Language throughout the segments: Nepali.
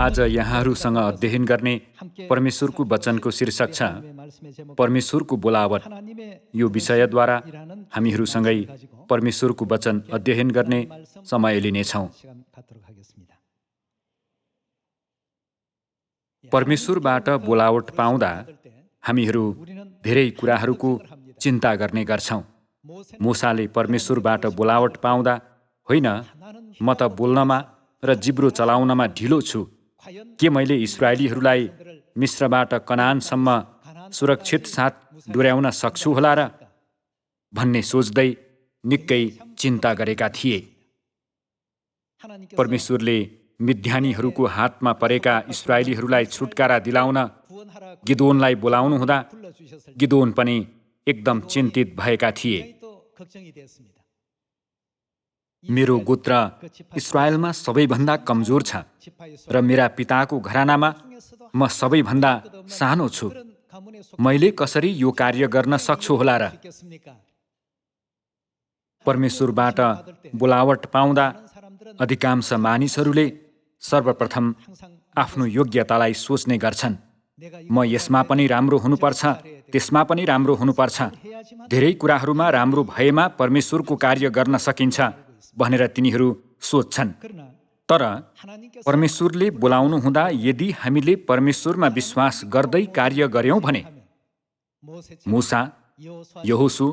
आज यहाँहरूसँग अध्ययन गर्ने परमेश्वरको वचनको शीर्षक छ परमेश्वरको बोलावट। यो विषयद्वारा हामीहरूसँगै परमेश्वरको वचन अध्ययन गर्ने समय लिनेछौँ। परमेश्वरबाट बोलावट पाउँदा हामीहरू धेरै कुराहरूको चिन्ता गर्ने गर्छौँ। मूसाले परमेश्वरबाट बोलावट पाउँदा, होइन, म त बोल्नमा र जिब्रो चलाउनमा ढिलो छु, के मैले इस्राएलीहरूलाई मिस्रबाट कनानसम्म सुरक्षित साथ डोर्याउन सक्छु होला र भन्ने सोच्दै निकै चिन्ता गरेका थिए। परमेश्वरले मिद्यानीहरूको हातमा परेका इस्राएलीहरूलाई छुटकारा दिलाउन गिदोनलाई बोलाउनुहुँदा गिदोन पनि एकदम चिन्तित भएका थिए। मेरो गोत्र इस्राएलमा सबैभन्दा कमजोर छ र मेरा पिताको घरानामा म सबैभन्दा सानो छु। मैले कसरी यो कार्य गर्न सक्छु होला र? परमेश्वरबाट बोलावट पाउँदा अधिकांश मानिसहरूले सर्वप्रथम आफ्नो योग्यतालाई सोच्ने गर्छन्। म यसमा पनि राम्रो हुनुपर्छ, त्यसमा पनि राम्रो हुनुपर्छ, धेरै कुराहरूमा राम्रो भएमा परमेश्वरको कार्य गर्न सकिन्छ भनेर तिनीहरू सोच्छन्। तर परमेश्वरले बोलाउनु हुँदा यदि हामीले परमेश्वरमा विश्वास गर्दै कार्य गर्यौं भने मूसा, यहोशू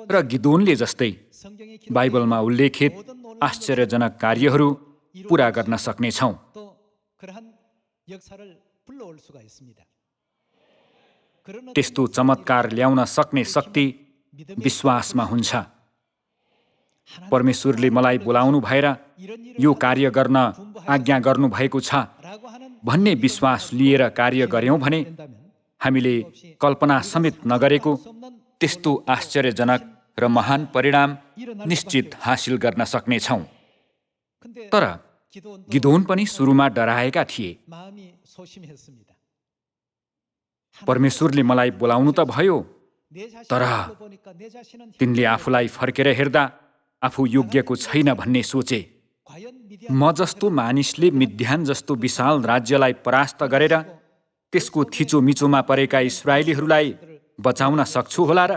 र गिदोनले जस्तै बाइबलमा उल्लेखित आश्चर्यजनक कार्यहरू पूरा गर्न सक्नेछौँ। त्यस्तो चमत्कार ल्याउन सक्ने शक्ति विश्वासमा हुन्छ। परमेश्वरले मलाई बोलाउनु भएर यो कार्य गर्न आज्ञा गर्नुभएको छ भन्ने विश्वास लिएर कार्य गर्यौं भने हामीले कल्पना समेत नगरेको त्यस्तो आश्चर्यजनक र महान परिणाम निश्चित हासिल गर्न सक्नेछौँ। तर गिदोन पनि सुरुमा डराएका थिए। परमेश्वरले मलाई बोलाउनु त भयो, तर तिनले आफूलाई फर्केर हेर्दा आफू योग्यको छैन भन्ने सोचे। म जस्तो मानिसले मिद्यान जस्तो विशाल राज्यलाई परास्त गरेर त्यसको थिचोमिचोमा परेका इस्राएलीहरूलाई बचाउन सक्छु होला र?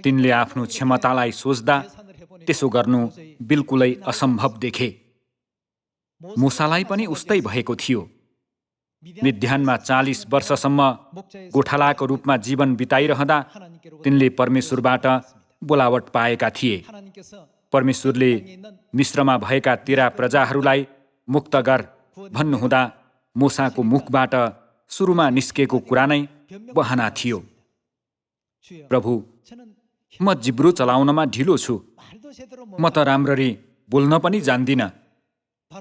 तिनले आफ्नो क्षमतालाई सोच्दा त्यसो गर्नु बिल्कुलै असम्भव देखे। मूसालाई पनि उस्तै भएको थियो। मिद्यानमा 40 वर्षसम्म गोठालाको रूपमा जीवन बिताइरहँदा तिनले परमेश्वरबाट बोलावट पाएका थिए। परमेश्वरले मिस्रमा भएका तेरा प्रजाहरूलाई मुक्त गर भन्नुहुँदा मूसाको मुखबाट सुरुमा निस्केको कुरा नै बहाना थियो। प्रभु, म जिब्रो चलाउनमा ढिलो छु, म त राम्ररी बोल्न पनि जान्दिनँ।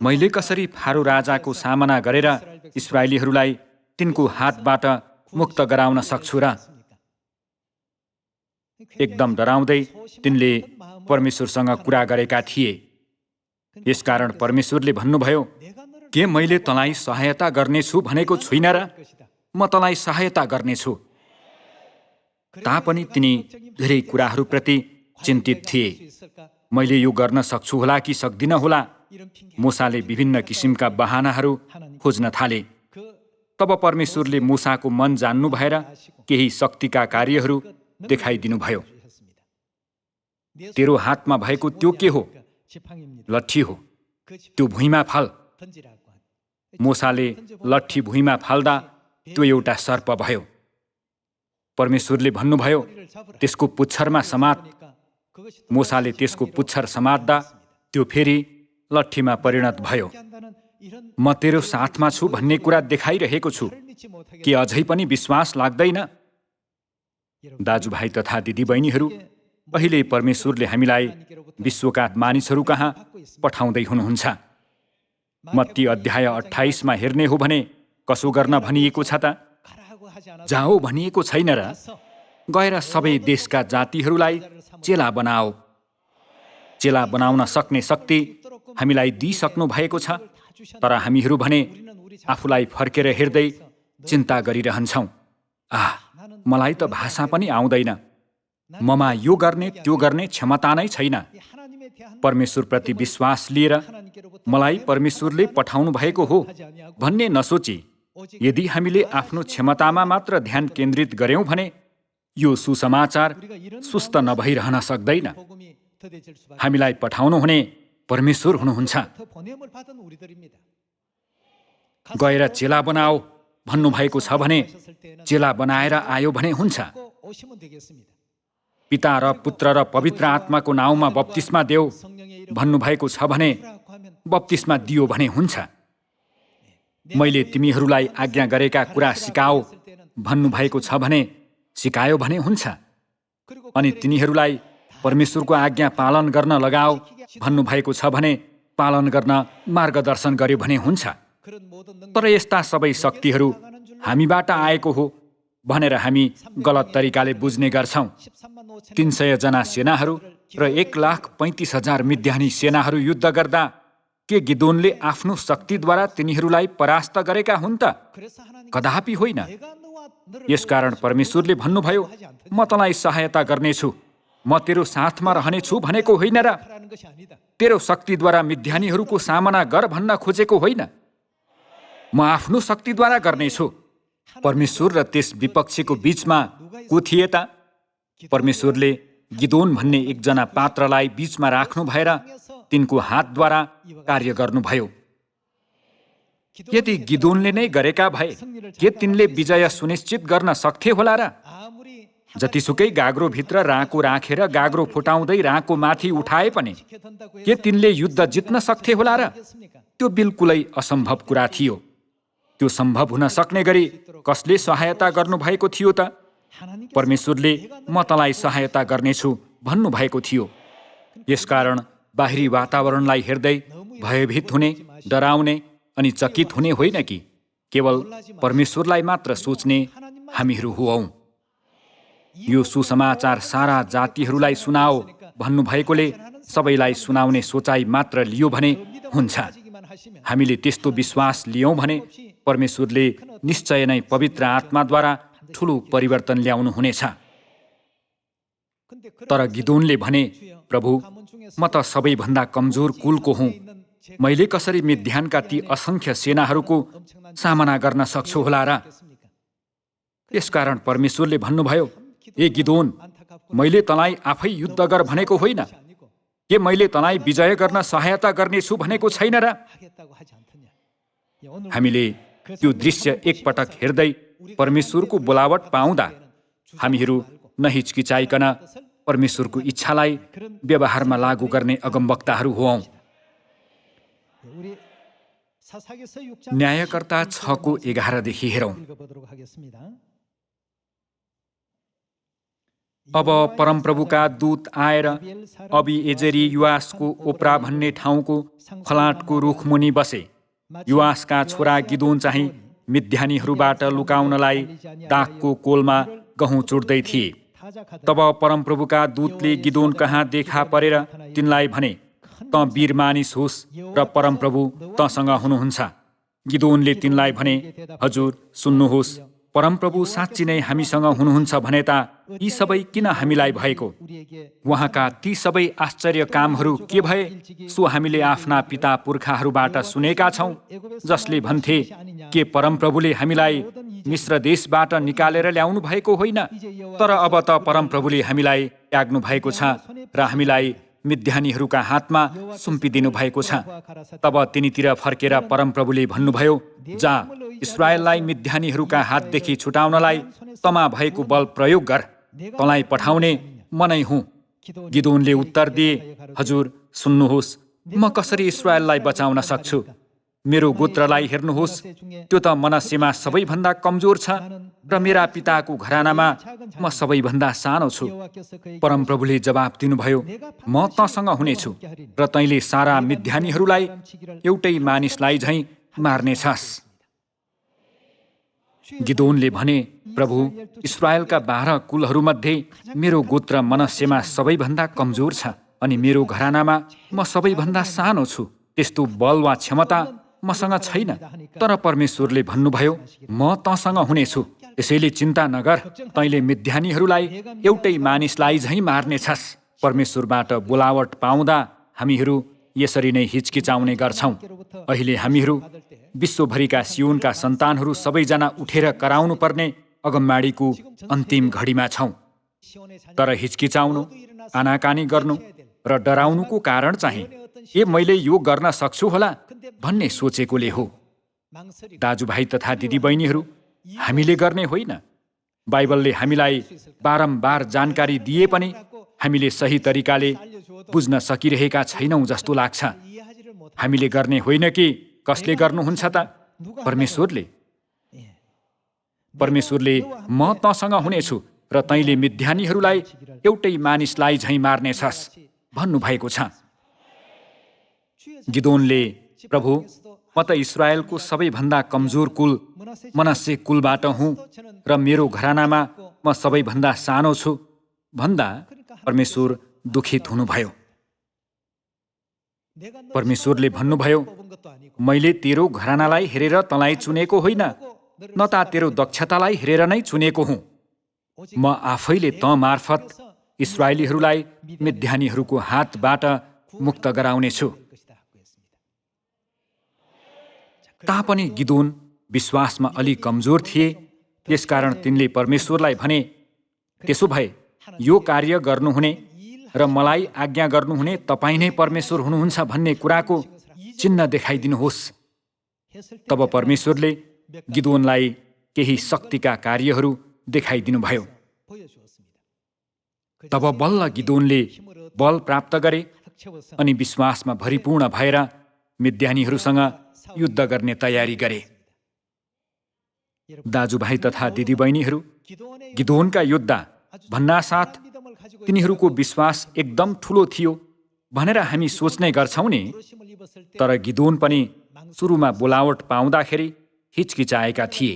मैले कसरी फारो राजाको सामना गरेर इस्राएलीहरूलाई तिनको हातबाट मुक्त गराउन सक्छु र? एकदम डराउँदै तिनले परमेश्वरसँग कुरा गरेका थिए। यसकारण परमेश्वरले भन्नुभयो, के मैले तँलाई सहायता गर्नेछु भनेको छुइनँ र? म तँलाई सहायता गर्नेछु। तापनि तिनी धेरै कुराहरूप्रति चिन्तित थिए। मैले यो गर्न सक्छु होला कि सक्दिनँ होला? मूसाले विभिन्न किसिमका बहानाहरू खोज्न थाले। तब परमेश्वरले मूसाको मन जान्नु भएर केही शक्तिका कार्यहरू देखाइदिनुभयो। तेरो हातमा भएको त्यो के हो? लट्ठी हो, त्यो भुइँमा फाल। मूसाले लट्ठी भुइँमा फाल्दा त्यो एउटा सर्प भयो। परमेश्वरले भन्नुभयो, त्यसको पुच्छरमा समात। मूसाले त्यसको पुच्छर समात्दा त्यो फेरि लट्ठीमा परिणत भयो। म तेरो साथमा छु भन्ने कुरा देखाइरहेको छु, के अझै पनि विश्वास लाग्दैन? दाजुभाइ तथा दिदीबहिनीहरू, अहिले परमेश्वरले हामीलाई विश्वका मानिसहरू कहाँ पठाउँदै हुनुहुन्छ। मत्ती अध्याय 28 हेर्ने हो भने कसो गर्न भनिएको छ त? जाओ भनिएको छैन र? गएर सबै देशका जातिहरूलाई चेला बनाओ। चेला बनाउन सक्ने शक्ति हामीलाई दिइसक्नु भएको छ, तर हामीहरू भने आफूलाई फर्केर हेर्दै चिन्ता गरिरहन्छौँ। मलाई त भाषा पनि आउँदैन, ममा यो गर्ने त्यो गर्ने क्षमता नै छैन। परमेश्वरप्रति विश्वास लिएर मलाई परमेश्वरले पठाउनु भएको हो भन्ने नसोची यदि हामीले आफ्नो क्षमतामा मात्र ध्यान केन्द्रित गर्यौं भने यो सुसमाचार सुस्त नभइरहन सक्दैन। हामीलाई पठाउनु हुने परमेश्वर हुनुहुन्छ। गएर चेला बनाओ भन्नुभएको छ भने चेला बनाएर आयो भने हुन्छ। पिता र पुत्र र पवित्र आत्माको नाउँमा बप्तिस्मा देऊ भन्नुभएको छ भने बप्तिस्मा दियो भने हुन्छ। मैले तिमीहरूलाई आज्ञा गरेका कुरा सिकाओ भन्नुभएको छ भने सिकायो भने हुन्छ। अनि तिनीहरूलाई परमेश्वरको आज्ञा पालन गर्न लगाओ भन्नुभएको छ भने पालन गर्न मार्गदर्शन गर्यो भने हुन्छ। तर यस्ता सबै शक्तिहरू हामीबाट आएको हो भनेर हामी गलत तरिकाले बुझ्ने गर्छौं। 300 जना सेनाहरू र 1,35,000 मिद्यानी सेनाहरू युद्ध गर्दा के गिदोनले आफ्नो शक्तिद्वारा तिनीहरूलाई परास्त गरेका हुन् त? कदापि होइन। यसकारण परमेश्वरले भन्नुभयो, म तँलाई सहायता गर्नेछु, म तेरो साथमा रहनेछु भनेको होइन र तेरो शक्तिद्वारा मिद्यानीहरूको सामना गर भन्न खोजेको होइन। म आफ्नो शक्तिद्वारा गर्नेछु। परमेश्वर र त्यस विपक्षीको बीचमा को थिए त? परमेश्वरले गिदोन भन्ने एकजना पात्रलाई बीचमा राख्नु भएर तिनको हातद्वारा कार्य गर्नुभयो। यदि गिदोनले नै गरेका भए के तिनले विजय सुनिश्चित गर्न सक्थे होला र? जतिसुकै गाग्रोभित्र राँको राखेर गाग्रो फुटाउँदै राँको माथि उठाए पनि के तिनले युद्ध जित्न सक्थे होला र? त्यो बिल्कुलै असम्भव कुरा थियो। त्यो सम्भव हुन सक्ने गरी कसले सहायता गर्नुभएको थियो त? परमेश्वरले म तँलाई सहायता गर्नेछु भन्नुभएको थियो। यसकारण बाहिरी वातावरणलाई हेर्दै भयभीत हुने, डराउने अनि चकित हुने होइन कि केवल परमेश्वरलाई मात्र सोच्ने हामीहरू हौं। यो सुसमाचार सारा जातिहरूलाई सुनाओ भन्नुभएकोले सबैलाई सुनाउने सोचाइ मात्र लियो भने हुन्छ। हामीले त्यस्तो विश्वास लियौं भने परमेश्वरले निश्चय नै पवित्र आत्माद्वारा ठूलो परिवर्तन ल्याउनु हुनेछ। तर गिदोनले भने, प्रभु, म त सबैभन्दा कमजोर कुलको हुँ। मैले कसरी मिद्यानका ती असंख्य सेनाहरूको सामना गर्न सक्छु होला र? यसकारण परमेश्वरले भन्नुभयो, ए गिदोन, मैले तँलाई आफै युद्ध गर भनेको होइन के मैले तँलाई विजय गर्न सहायता गर्नेछु भनेको छैन र? हामीले त्यो दृश्य एकपटक हेर्दै परमेश्वरको बोलावट पाउँदा हामीहरू नहिचकिचाइकन परमेश्वरको इच्छालाई व्यवहारमा लागू गर्ने अगमवक्ताहरू हौं। न्यायकर्ता 6:11 देखि हेरौं। अब परमप्रभुका दूत आएर अबिएजेरी युआसको ओप्रा भन्ने ठाउँको फलाटको रुख मुनि बसे। युआसका छोरा गिदोन चाहिँ मिद्यानीहरूबाट लुकाउनलाई दागको कोलमा गहुँ चुड्दै थिए। तब परमप्रभुका दूतले गिदोन कहाँ देखा परेर तिनलाई भने, त वीर मानिस होस् र परमप्रभु तसँग हुनुहुन्छ। गिदोनले तिनलाई भने, हजुर सुन्नुहोस्, परमप्रभु साँच्ची नै हामीसँग हुनुहुन्छ भने त यी सबै किन हामीलाई भएको? उहाँका ती सबै आश्चर्य कामहरू के भए सो हामीले आफ्ना पिता पुर्खाहरूबाट सुनेका छौं, जसले भन्थे, के परमप्रभुले हामीलाई मिश्र देशबाट निकालेर ल्याउनु भएको होइन? तर अब त परमप्रभुले हामीलाई त्याग्नु भएको छ र हामीलाई मिद्यानीहरूका हातमा सुम्पिदिनु भएको छ। तब तिनीतिर फर्केर परमप्रभुले भन्नुभयो, जा, इस्राएललाई मिद्यानीहरूका हातदेखि छुटाउनलाई तमा भएको बल प्रयोग गर, तँलाई पठाउने म नै हुँ। गिदोनले उत्तर दिए, हजुर सुन्नुहोस्, म कसरी इस्राएललाई बचाउन सक्छु? मेरो गोत्रलाई हेर्नुहोस्, त्यो त मनस्यमा सबैभन्दा कमजोर छ र मेरा पिताको घरानामा म सबैभन्दा सानो छु। परमप्रभुले जवाब दिनुभयो, म तँसँग हुनेछु र तैँले सारा मिद्यानीहरूलाई एउटै मानिसलाई झैं मार्नेछस्। गिदोनले भने, प्रभु, इस्राएलका 12 कुलहरूमध्ये मेरो गोत्र मनस्यमा सबैभन्दा कमजोर छ अनि मेरो घरानामा म सबैभन्दा सानो छु। त्यस्तो बल वा क्षमता मसँग छैन। तर परमेश्वरले भन्नुभयो, म तँसँग हुनेछु, त्यसैले चिन्ता नगर, तैँले मिद्यानीहरूलाई एउटै मानिसलाई झैं मार्नेछस्। परमेश्वरबाट बोलावट पाउँदा हामीहरू यसरी नै हिचकिचाउने गर्छौँ। अहिले हामीहरू विश्वभरिका सियोनका सन्तानहरू सबैजना उठेर कराउनु पर्ने अगमबाडीको अन्तिम घडीमा छौँ। तर हिचकिचाउनु, आनाकानी गर्नु र डराउनुको कारण चाहिँ मैले यो गर्न सक्छु होला भन्ने सोचेकोले हो। दाजुभाइ तथा दिदीबहिनीहरू, हामीले गर्ने होइन। बाइबलले हामीलाई बारम्बार जानकारी दिए पनि हामीले सही तरिकाले बुझ्न सकिरहेका छैनौँ जस्तो लाग्छ। हामीले गर्ने होइन कि कसले गर्नुहुन्छ त? परमेश्वरले। परमेश्वरले म तँसँग हुनेछु र तैँले मिद्यानीहरूलाई एउटै मानिसलाई झैँ मार्नेछस् भन्नुभएको छ। गिदोनले, प्रभु, म त इस्राएलको सबैभन्दा कमजोर कुल मनस्से कुलबाट हुँ र मेरो घरानामा म सबैभन्दा सानो छु भन्दा परमेश्वर दुखित हुनुभयो। परमेश्वरले भन्नुभयो, मैले तेरो घरानालाई हेरेर तँलाई चुनेको होइन, न त तेरो दक्षतालाई हेरेर नै चुनेको हुँ। म आफैले तँ मार्फत इस्राएलीहरूलाई मिद्यानीहरूको हातबाट मुक्त गराउनेछु। तापनि गिदोन विश्वासमा अलि कमजोर थिए। त्यसकारण तिनले परमेश्वरलाई भने, त्यसो भए यो कार्य गर्नुहुने र मलाई आज्ञा गर्नुहुने तपाईँ नै परमेश्वर हुनुहुन्छ भन्ने कुराको चिन्ह देखाइदिनुहोस्। तब परमेश्वरले गिदोनलाई केही शक्तिका कार्यहरू देखाइदिनुभयो। तब बल्ल गिदोनले बल प्राप्त गरे अनि विश्वासमा भरिपूर्ण भएर मिद्यानीहरूसँग युद्ध गर्ने तयारी गरे। दाजुभाइ तथा दिदीबहिनीहरू, गिदोनका योद्धा भन्नासाथ तिनीहरूको विश्वास एकदम ठुलो थियो भनेर हामी सोच्ने गर्छौँ नि। तर गिदोन पनि सुरुमा बोलावट पाउँदाखेरि हिचकिचाएका थिए।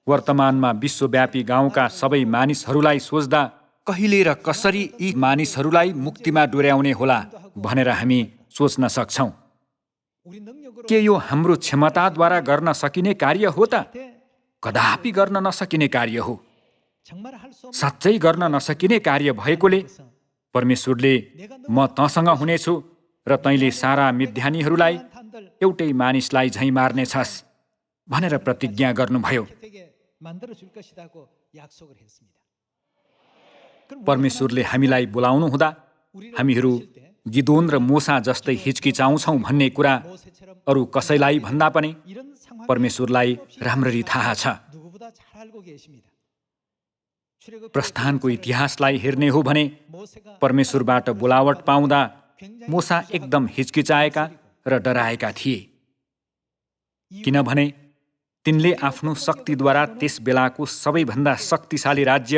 वर्तमानमा विश्वव्यापी गाउँका सबै मानिसहरूलाई सोच्दा कहिले र कसरी यी मानिसहरूलाई मुक्तिमा डोर्याउने होला भनेर हामी सोच्न सक्छौँ। के यो हाम्रो क्षमताद्वारा गर्न सकिने कार्य हो त? कदापि गर्न नसकिने कार्य हो। साँच्चै गर्न नसकिने कार्य भएकोले परमेश्वरले म तँसँग हुनेछु र तैँले सारा मिद्यानीहरूलाई एउटै मानिसलाई झैँ मार्नेछस् भनेर प्रतिज्ञा गर्नुभयो। परमेश्वरले हामीलाई बोलाउनु हुँदा हामीहरू गिदोन र मोसा जस्तै हिचकिचाउँछौँ भन्ने कुरा अरू कसैलाई भन्दा पनि परमेश्वरलाई राम्ररी थाहा छ। प्रस्थानको इतिहासलाई हेर्ने हो भने परमेश्वरबाट बोलावट पाउँदा मोसा एकदम हिचकिचाएका र डराएका थिए। किनभने तिनले आफ्नो शक्तिद्वारा त्यस बेलाको सबैभन्दा शक्तिशाली राज्य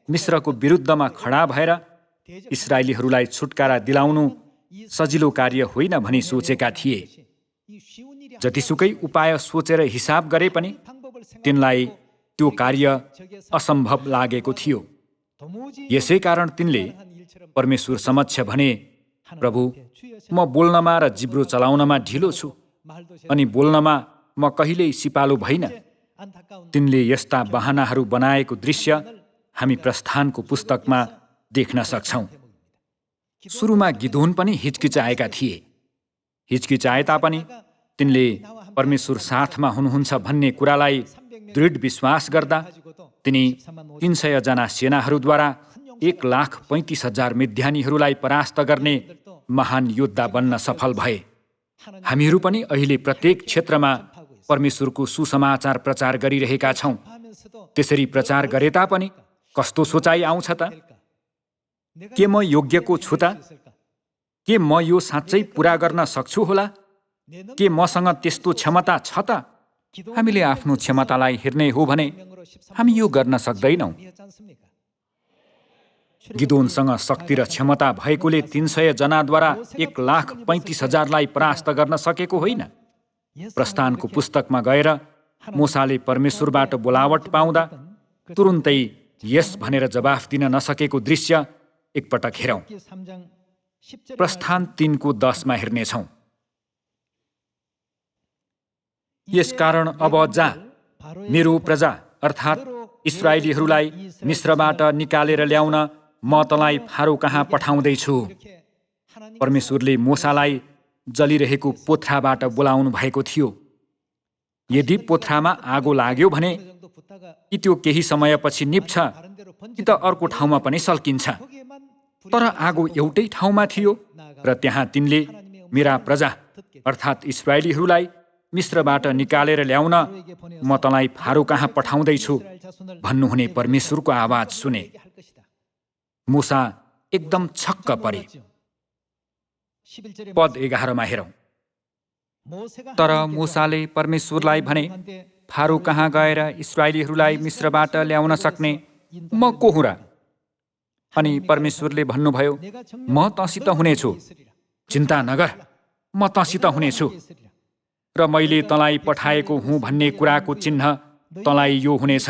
मिस्रको विरुद्धमा खडा भएर इस्राएलीहरूलाई छुटकारा दिलाउनु सजिलो कार्य होइन भनी सोचेका थिए। जतिसुकै उपाय सोचेर हिसाब गरे पनि तिनलाई त्यो कार्य असम्भव लागेको थियो। यसै कारण तिनले परमेश्वर समक्ष भने, प्रभु, म बोल्नमा र जिब्रो चलाउनमा ढिलो छु अनि बोल्नमा म कहिल्यै सिपालु भइन। तिनले यस्ता बहानाहरू बनाएको दृश्य हामी प्रस्थानको पुस्तकमा देख्न सक्छौँ। सुरुमा गिदोन पनि हिचकिचाएका थिए। हिचकिचाए तापनि तिनले परमेश्वर साथमा हुनुहुन्छ भन्ने कुरालाई दृढ विश्वास गर्दा तिनी 300 जना सेनाहरूद्वारा 1,35,000 मिद्यानीहरूलाई परास्त गर्ने महान योद्धा बन्न सफल भए। हामीहरू पनि अहिले प्रत्येक क्षेत्रमा परमेश्वरको सुसमाचार प्रचार गरिरहेका छौँ। त्यसरी प्रचार गरे तापनि कस्तो सोचाइ आउँछ त? के म योग्यको छु त? के म यो साँच्चै पुरा गर्न सक्छु होला? के मसँग त्यस्तो क्षमता छ त? हामीले आफ्नो क्षमतालाई हेर्ने हो भने हामी यो गर्न सक्दैनौँ। गिदोनसँग शक्ति र क्षमता भएकोले 300 जनाद्वारा 1,35,000लाई परास्त गर्न सकेको होइन। प्रस्थानको पुस्तकमा गएर मोसाले परमेश्वरबाट बोलावट पाउँदा तुरुन्तै यस भनेर जवाफ दिन नसकेको दृश्य एकपटक हेरौँ। प्रस्थान 3:10 हेर्नेछौँ। यसकारण अब जा, मेरो प्रजा अर्थात् इस्राएलीहरूलाई मिस्रबाट निकालेर ल्याउन म तँलाई फारो कहाँ पठाउँदैछु। परमेश्वरले मोसालाई जलिरहेको पोथ्राबाट बोलाउनु भएको थियो। यदि पोथ्रामा आगो लाग्यो भने कि त्यो केही समयपछि निप्छ कि त अर्को ठाउँमा पनि सल्किन्छ। तर आगो एउटै ठाउँमा थियो र त्यहाँ तिनले मेरा प्रजा अर्थात् इस्राएलीहरूलाई मिस्रबाट निकालेर ल्याउन म तँलाई फारो कहाँ पठाउँदैछु भन्नुहुने परमेश्वरको आवाज सुने। मूसा एकदम छक्क परे। पद 11 मा हेरौँ। तर मूसाले परमेश्वरलाई भने, फारो कहाँ गएर इस्राएलीहरूलाई मिस्रबाट ल्याउन सक्ने म को हुँ र? अनि परमेश्वरले भन्नुभयो, म तँसित हुनेछु, चिन्ता नगर, म तँसित हुनेछु र मैले तँलाई पठाएको हुँ भन्ने कुराको चिन्ह तँलाई यो हुनेछ।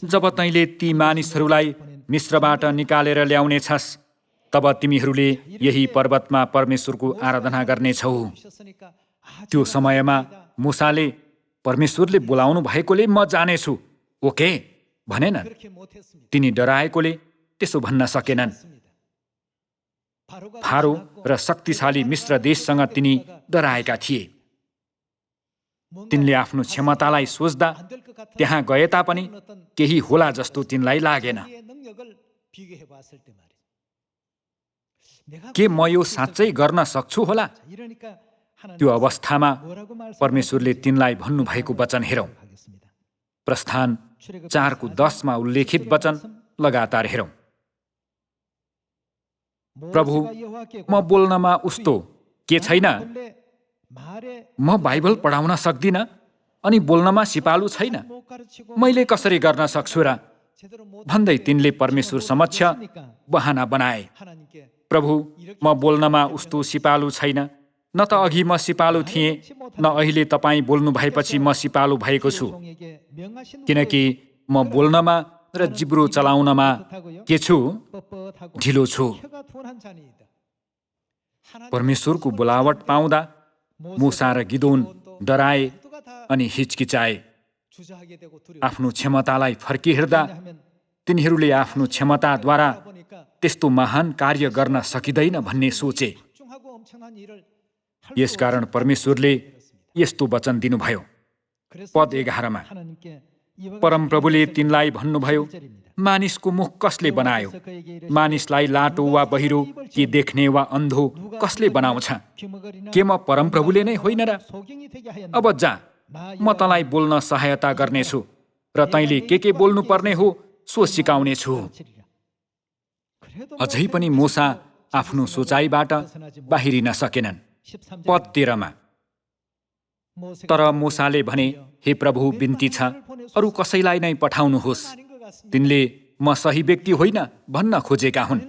जब तैँले ती मानिसहरूलाई मिस्रबाट निकालेर ल्याउनेछस्, तब तिमीहरूले यही पर्वतमा परमेश्वरको आराधना गर्नेछौ। त्यो समयमा मूसाले परमेश्वरले बोलाउनु भएकोले म जानेछु ओके भनेनन्। तिनी डराएकोले त्यसो भन्न सकेनन्। फारो र शक्तिशाली मिस्र देशसँग तिनी डराएका थिए। तिनले आफ्नो क्षमतालाई सोच्दा त्यहाँ गए तापनि केही होला जस्तो तिनलाई लागेन। के म यो साँच्चै गर्न सक्छु होला? त्यो अवस्थामा परमेश्वरले तिनलाई भन्नुभएको वचन हेरौँ। प्रस्थान 4:10 मा उल्लेखित वचन लगातार हेरौँ। प्रभु, म बोल्नमा उस्तो के छैन? म बाइबल पढाउन सक्दिन अनि बोल्नमा सिपालु छैन। मैले कसरी गर्न सक्छु र? भन्दै तिनले परमेश्वर समक्ष बहाना बनाए। प्रभु, म बोल्नमा उस्तो सिपालु छैन। न त अघि म सिपालु थिएँ, न अहिले तपाईँ बोल्नु भएपछि म सिपालु भएको छु। किनकि म बोल्नमा र जिब्रो चलाउनमा के छु? ढिलो छु। परमेश्वरको बोलावट पाउँदा मूसा र गिदोन डराए अनि हिचकिचाए। आफ्नो क्षमतालाई फर्किहेर्दा तिनीहरूले आफ्नो क्षमताद्वारा त्यस्तो महान कार्य गर्न सकिँदैन भन्ने सोचे। यसकारण परमेश्वरले यस्तो वचन दिनुभयो। पद 11 मा परमप्रभुले तिनलाई भन्नुभयो, मानिसको मुख कसले बनायो? मानिसलाई लाटो वा बहिरो कि देख्ने वा अन्धो कसले बनाउँछ? के म परमप्रभुले नै होइन र? अब जा, म तँलाई बोल्न सहायता गर्नेछु र तैँले के बोल्नु पर्ने हो सो सिकाउनेछु। अझै पनि मूसा आफ्नो सोचाइबाट बाहिरिन सकेनन्। पद 13 मा तर मूसाले भने, हे प्रभु, बिन्ती छ, अरू कसैलाई नै पठाउनुहोस्। तिनले म सही व्यक्ति होइन भन्न खोजेका हुन्।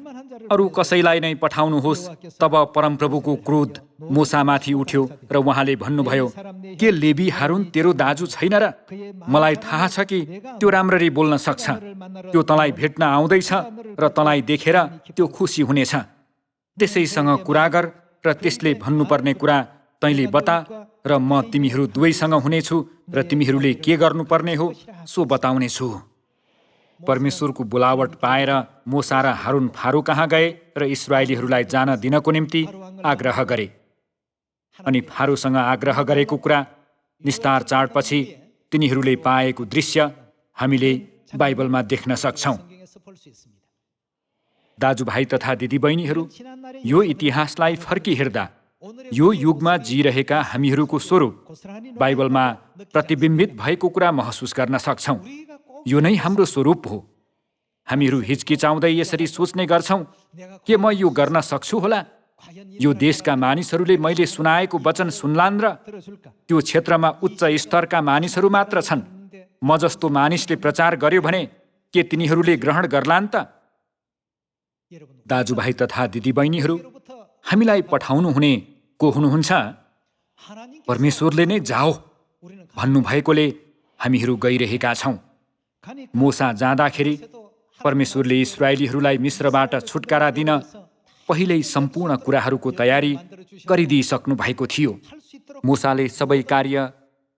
अरू कसैलाई नै पठाउनुहोस्। तब परमप्रभुको क्रोध मूसामाथि उठ्यो र उहाँले भन्नुभयो, के लेवी हारुन तेरो दाजु छैन र? मलाई थाहा छ कि त्यो राम्ररी बोल्न सक्छ। त्यो तँलाई भेट्न आउँदैछ र तँलाई देखेर त्यो खुसी हुनेछ। त्यसैसँग कुरा गर र त्यसले भन्नुपर्ने कुरा तैँले बता र म तिमीहरू दुवैसँग हुनेछु र तिमीहरूले के गर्नुपर्ने हो सो बताउनेछु। परमेश्वरको बोलावट पाएर मूसा र हारुन फारो कहाँ गए र इस्राएलीहरूलाई जान दिनको निम्ति आग्रह गरे। अनि फारोसँग आग्रह गरेको कुरा निस्तार चाडपछि तिनीहरूले पाएको दृश्य हामीले बाइबलमा देख्न सक्छौँ। दाजुभाइ तथा दिदीबहिनीहरू, यो इतिहासलाई फर्किहेर्दा यो युगमा जिरहेका हामीहरूको स्वरूप बाइबलमा प्रतिबिम्बित भएको कुरा महसुस गर्न सक्छौँ। यो नै हाम्रो स्वरूप हो। हामीहरू हिचकिचाउँदै यसरी सोच्ने गर्छौँ, के म यो गर्न सक्छु होला? यो देशका मानिसहरूले मैले सुनाएको वचन सुन्लान् र? त्यो क्षेत्रमा उच्च स्तरका मानिसहरू मात्र छन्। म जस्तो मानिसले प्रचार गर्यो भने के तिनीहरूले ग्रहण गर्लान् त? दाजुभाइ तथा दिदीबहिनीहरू, हामीलाई पठाउनु हुने को हुनुहुन्छ? परमेश्वरले नै जाओ भन्नुभएकोले हामीहरू गइरहेका छौँ। मूसा जाँदाखेरि परमेश्वरले इस्राएलीहरूलाई मिस्रबाट छुटकारा दिन पहिल्यै सम्पूर्ण कुराहरूको तयारी गरिदिइसक्नु भएको थियो। मूसाले सबै कार्य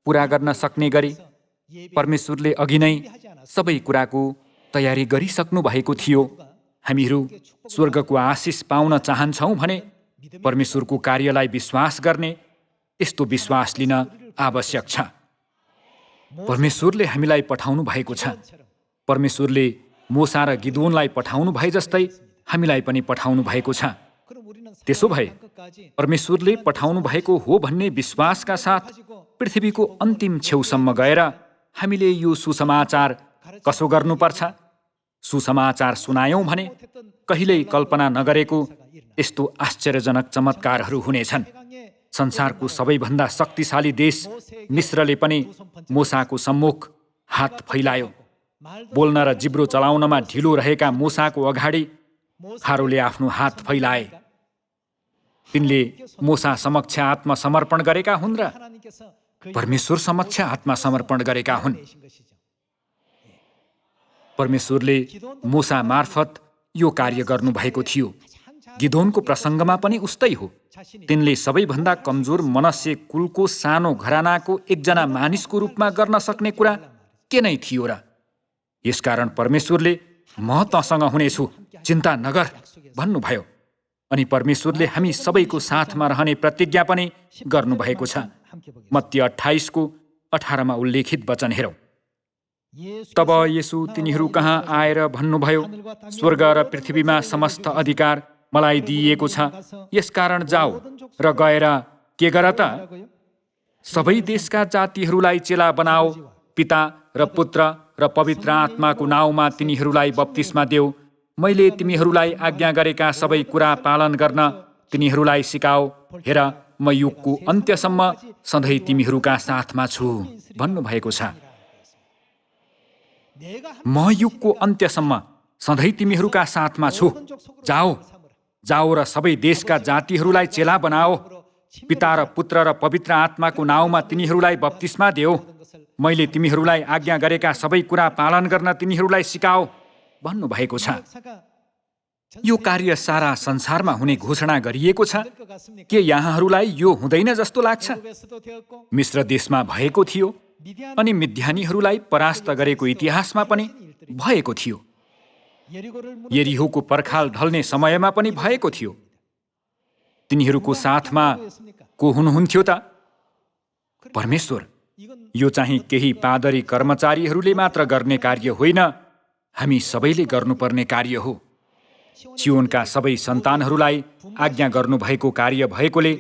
पुरा गर्न सक्ने गरी परमेश्वरले अघि नै सबै कुराको तयारी गरिसक्नु भएको थियो। हामीहरू स्वर्गको आशिष पाउन चाहन्छौँ भने परमेश्वरको कार्यलाई विश्वास गर्ने, त्यस्तो विश्वास लिन आवश्यक छ। परमेश्वरले हामीलाई पठाउनु भएको छ। परमेश्वरले मोसा र गिदोनलाई पठाउनु भए जस्तै हामीलाई पनि पठाउनु भएको छ। त्यसो भए परमेश्वरले पठाउनु भएको हो भन्ने विश्वासका साथ पृथ्वीको अन्तिम छेउसम्म गएर हामीले यो सुसमाचार कसो गर्नुपर्छ? सुसमाचार सुनायौँ भने कहिल्यै कल्पना नगरेको यस्तो आश्चर्यजनक चमत्कारहरू हुनेछन्। संसारको सबैभन्दा शक्तिशाली देश मिस्रले पनि मोसाको सम्मुख हात फैलायो। बोल्न र जिब्रो चलाउनमा ढिलो रहेका मोसाको अगाडि फारोले आफ्नो हात फैलाए। तिनले मोसा समक्ष आत्मसमर्पण गरेका हुन् र परमेश्वर समक्ष आत्मसमर्पण गरेका हुन्। परमेश्वरले मोसा मार्फत यो कार्य गर्नुभएको थियो। गिदोनको प्रसङ्गमा पनि उस्तै हो। तिनले सबैभन्दा कमजोर मनुष्य कुलको सानो घरानाको एकजना मानिसको रूपमा गर्न सक्ने कुरा के नै थियो र? यसकारण परमेश्वरले म तँसँग हुनेछु, चिन्ता नगर भन्नुभयो। अनि परमेश्वरले हामी सबैको साथमा रहने प्रतिज्ञा पनि गर्नुभएको छ। मत्ती 28:18 उल्लेखित वचन हेरौँ। तब येशू तिनीहरू कहाँ आएर भन्नुभयो, स्वर्ग र पृथ्वीमा समस्त अधिकार मलाई दिइएको छ। यसकारण जाऊ र गएर के गर त? सबै देशका जातिहरूलाई चेला बनाओ, पिता र पुत्र र पवित्र आत्माको नाउँमा तिनीहरूलाई बप्तिस्मा देऊ। मैले तिमीहरूलाई आज्ञा गरेका सबै कुरा पालन गर्न तिनीहरूलाई सिकाऊ। हेर, म युगको अन्त्यसम्म सधैँ तिमीहरूका साथमा छु भन्नुभएको छ। म युगको अन्त्यसम्म सधैँ तिमीहरूका साथमा छु। जाओ र सबै देशका जातिहरूलाई चेला बनाओ, पिता र पुत्र र पवित्र आत्माको नाउँमा तिनीहरूलाई बप्तिस्मा देऊ। मैले तिमीहरूलाई आज्ञा गरेका सबै कुरा पालन गर्न तिनीहरूलाई सिकाओ भन्नुभएको छ। यो कार्य सारा संसारमा हुने घोषणा गरिएको छ। के यहाँहरूलाई यो हुँदैन जस्तो लाग्छ? मिस्र देशमा भएको थियो अनि मिद्यानीहरूलाई परास्त गरेको इतिहासमा पनि भएको थियो। यरीहोको पर्खाल ढल्ने समयमा पनि भएको थियो। तिनीहरूको साथमा को हुनुहुन्थ्यो त? परमेश्वर। यो चाहिँ केही पादरी कर्मचारीहरूले मात्र गर्ने कार्य होइन, हामी सबैले गर्नुपर्ने कार्य हो। सियोनका सबै सन्तानहरूलाई आज्ञा गर्नुभएको कार्य भएकोले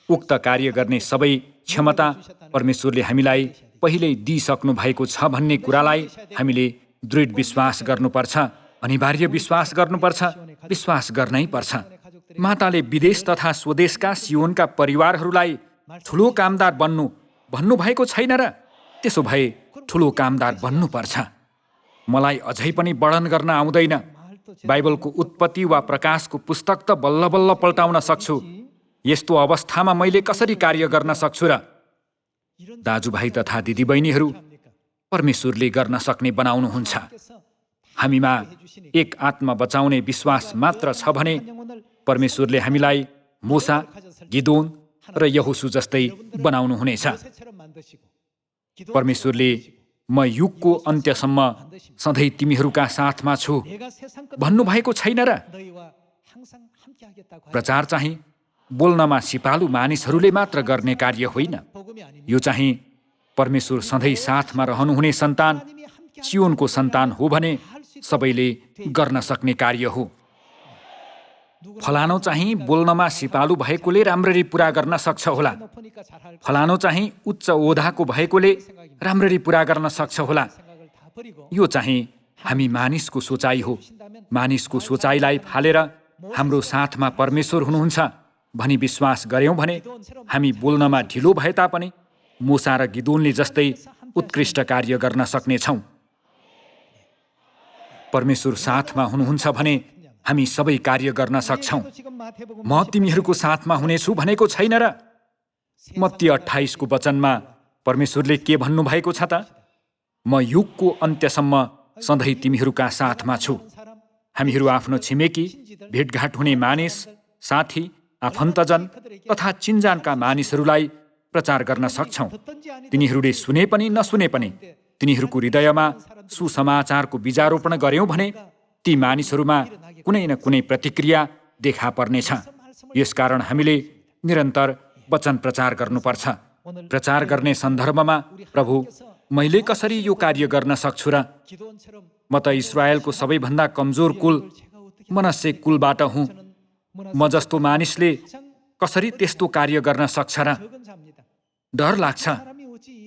उक्त कार्य गर्ने सबै क्षमता परमेश्वरले हामीलाई पहिल्यै दिइसक्नु भएको छ भन्ने कुरालाई हामीले दृढ विश्वास गर्नुपर्छ। अनिवार्य विश्वास गर्नुपर्छ। विश्वास गर्नै पर्छ। माताले विदेश तथा स्वदेशका सियोनका परिवारहरूलाई ठुलो कामदार बन्नु भन्नुभएको छैन र? त्यसो भए ठुलो कामदार बन्नुपर्छ। मलाई अझै पनि वर्णन गर्न आउँदैन। बाइबलको उत्पत्ति वा प्रकाशको पुस्तक त बल्ल बल्ल पल्टाउन सक्छु। यस्तो अवस्थामा मैले कसरी कार्य गर्न सक्छु र? दाजुभाइ तथा दिदीबहिनीहरू, परमेश्वरले गर्न सक्ने बनाउनुहुन्छ। हामीमा एक आत्मा बचाउने विश्वास मात्र छ भने परमेश्वरले हामीलाई मोसा, गिदोन र यहोशू जस्तै बनाउनुहुनेछ। परमेश्वरले म युगको अन्त्यसम्म सधैँ तिमीहरूका साथमा छु भन्नुभएको छैन र? प्रचार चाहिँ बोल्नमा सिपालु मानिसहरूले मात्र गर्ने कार्य होइन। यो चाहिँ परमेश्वर सधैँ साथमा रहनुहुने सन्तान, सियोनको सन्तान हो भने सबैले गर्न सक्ने कार्य हो। फलानो चाहिँ बोल्नमा सिपालु भएकोले राम्ररी पुरा गर्न सक्छ होला। फलानो चाहिँ उच्च ओधाको भएकोले राम्ररी पुरा गर्न सक्छ होला। यो चाहिँ हामी मानिसको सोचाइ हो। मानिसको सोचाइलाई फालेर हाम्रो साथमा परमेश्वर हुनुहुन्छ भनी विश्वास गर्यौँ भने हामी बोल्नमा ढिलो भए तापनि मोसा र गिदोनले जस्तै उत्कृष्ट कार्य गर्न सक्नेछौँ। परमेश्वर साथमा हुनुहुन्छ भने हामी सबै कार्य गर्न सक्छौँ। म तिमीहरूको साथमा हुनेछु भनेको छैन र? मत्ती 28 वचनमा परमेश्वरले के भन्नुभएको छ त? म युगको अन्त्यसम्म सधैँ तिमीहरूका साथमा छु। हामीहरू आफ्नो छिमेकी, भेटघाट हुने मानिस, साथी, आफन्तजन तथा चिन्जानका मानिसहरूलाई प्रचार गर्न सक्छौँ। तिनीहरूले सुने पनि नसुने पनि तिनीहरूको हृदयमा सुसमाचारको बीजारोपण गर्यौँ भने ती मानिसहरूमा कुनै न कुनै प्रतिक्रिया देखा पर्नेछ। यसकारण हामीले निरन्तर वचन प्रचार गर्नुपर्छ। प्रचार गर्ने सन्दर्भमा प्रभु, मैले कसरी यो कार्य गर्न सक्छु र? म त इस्रायलको सबैभन्दा कमजोर कुल मनश्शे कुलबाट हुँ। म जस्तो मानिसले कसरी त्यस्तो कार्य गर्न सक्छ र? डर लाग्छ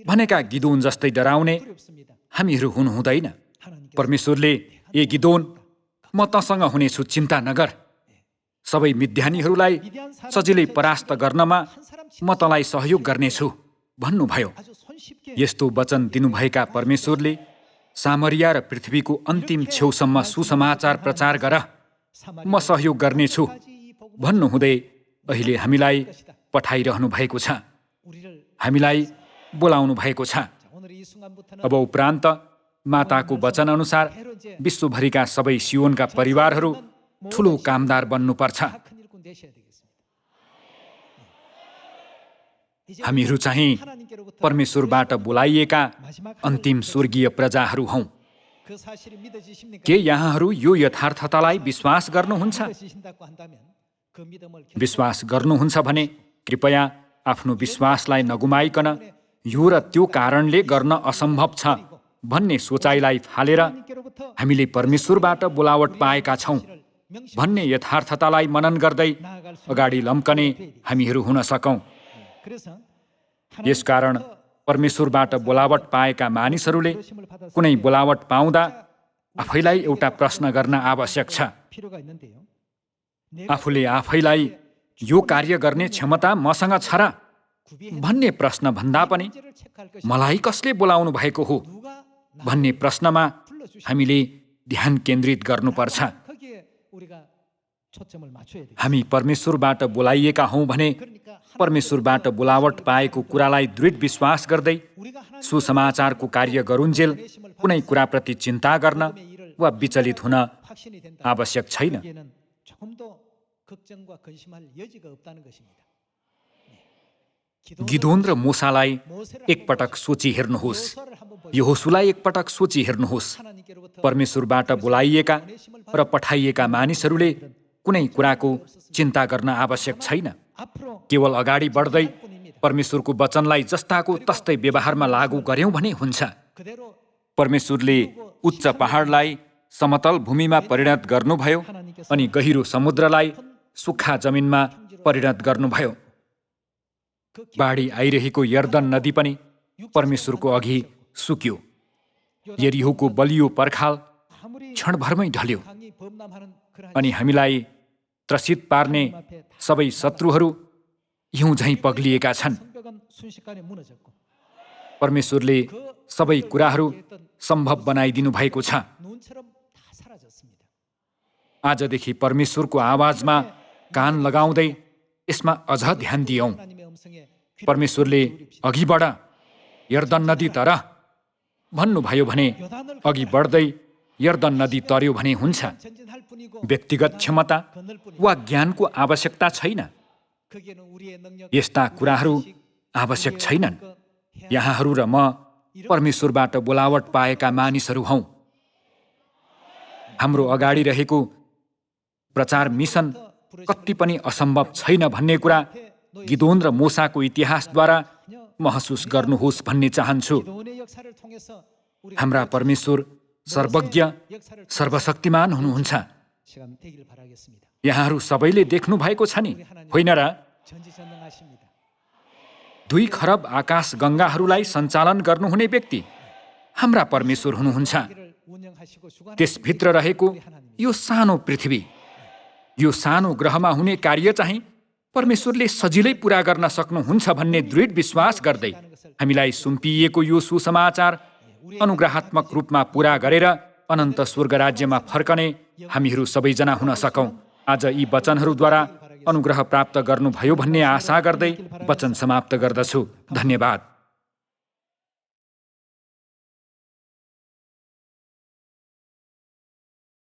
भनेका गिदोन जस्तै डराउने हामीहरू हुनु हुँदैन। परमेश्वरले, ए गिदोन, म तसँग हुनेछु, चिन्ता नगर। सबै मिद्यानीहरूलाई सजिलै परास्त गर्नमा म तँलाई सहयोग गर्नेछु भन्नुभयो। यस्तो वचन दिनुभएका परमेश्वरले सामरिया र पृथ्वीको अन्तिम छेउसम्म सुसमाचार प्रचार गर, म सहयोग गर्नेछु भन्नुहुँदै अहिले हामीलाई पठाइरहनु भएको छ, हामीलाई बोलाउनु भएको छ। अब उपरान्त माताको वचन अनुसार विश्वभरिका सबै सियोनका परिवारहरू ठुलो कामदार बन्नुपर्छ। हामीहरू चाहिँ परमेश्वरबाट बोलाइएका अन्तिम स्वर्गीय प्रजाहरू हौं। के यहाँहरू यो यथार्थतालाई विश्वास गर्नुहुन्छ? विश्वास गर्नुहुन्छ भने कृपया आफ्नो विश्वासलाई नगुमाइकन यो र त्यो कारणले गर्न असम्भव छ भन्ने सोचाइलाई फालेर हामीले परमेश्वरबाट बोलावट पाएका छौं भन्ने यथार्थतालाई मनन गर्दै अगाडि लम्कने हामीहरू हुन सकौं। यसकारण परमेश्वरबाट बोलावट पाएका मानिसहरूले कुनै बोलावट पाउँदा आफैलाई एउटा प्रश्न गर्न आवश्यक छ। आफूले आफैलाई यो कार्य गर्ने क्षमता मसँग छ र भन्ने प्रश्न भन्दा पनि मलाई कसले बोलाउनु भएको हो भन्ने प्रश्नमा हामीले ध्यान केन्द्रित गर्नुपर्छ। हामी परमेश्वरबाट बोलाइएका हौं भने परमेश्वरबाट बोलावट पाएको कुरालाई दृढ विश्वास गर्दै सुसमाचारको कार्य गरुन्जेल कुनै कुराप्रति चिन्ता गर्न वा विचलित हुन आवश्यक छैन। गिदोन र मूसालाई एकपटक सोची हेर्नुहोस्, यहोशुलाई एकपटक सोची हेर्नुहोस्। परमेश्वरबाट बोलाइएका र पठाइएका मानिसहरूले कुनै कुराको चिन्ता गर्न आवश्यक छैन। केवल अगाडि बढ्दै परमेश्वरको वचनलाई जस्ताको तस्तै व्यवहारमा लागू गर्यौं भने हुन्छ। परमेश्वरले उच्च पहाडलाई समतल भूमिमा परिणत गर्नुभयो अनि गहिरो समुद्रलाई सुक्खा जमिनमा परिणत गर्नुभयो। बाढी आइरहेको यर्दन नदी पनि परमेश्वरको अघि सुक्यो। यरीहोको बलियो पर्खाल क्षणभरमै ढल्यो अनि हामीलाई त्रसित पार्ने सबै शत्रुहरू हिउँ झैं पग्लिएका छन्। परमेश्वरले सबै कुराहरू सम्भव बनाइदिनु भएको छ। आजदेखि परमेश्वरको आवाजमा कान लगाउँदै यसमा अझ ध्यान दियौं। परमेश्वरले अघि बढ, यर्दन नदी तर भन्नुभयो भने अघि बढ्दै यर्दन नदी तर्यो भने हुन्छ। व्यक्तिगत क्षमता वा ज्ञानको आवश्यकता छैन। यस्ता कुराहरू आवश्यक छैनन्। यहाँहरू र म परमेश्वरबाट बोलावट पाएका मानिसहरू हौं। हाम्रो अगाडि रहेको प्रचार मिसन कति पनि असम्भव छैन भन्ने कुरा गिदोन र मूसाको इतिहासद्वारा महसुस गर्नुहोस् भन्ने चाहन्छु। हाम्रा परमेश्वर सर्वज्ञ, सर्वशक्तिमान हुनुहुन्छ। यहाँहरू सबैले देख्नु भएको छ नि, होइन र? 2 खरब आकाश गङ्गाहरूलाई सञ्चालन गर्नुहुने व्यक्ति हाम्रा परमेश्वर हुनुहुन्छ। त्यसभित्र रहेको यो सानो पृथ्वी, यो सानो ग्रहमा हुने कार्य चाहिँ परमेश्वरले सजिलै पूरा गर्न सक्नुहुन्छ भन्ने दृढ विश्वास गर्दै हामीलाई सुम्पिएको यो सुसमाचार अनुग्रहात्मक रूपमा पूरा गरेर अनन्त स्वर्ग राज्यमा फर्कने हामीहरू सबैजना हुन सकौं। आज यी वचनहरूद्वारा अनुग्रह प्राप्त गर्नुभयो भन्ने आशा गर्दै वचन समाप्त गर्दछु। धन्यवाद।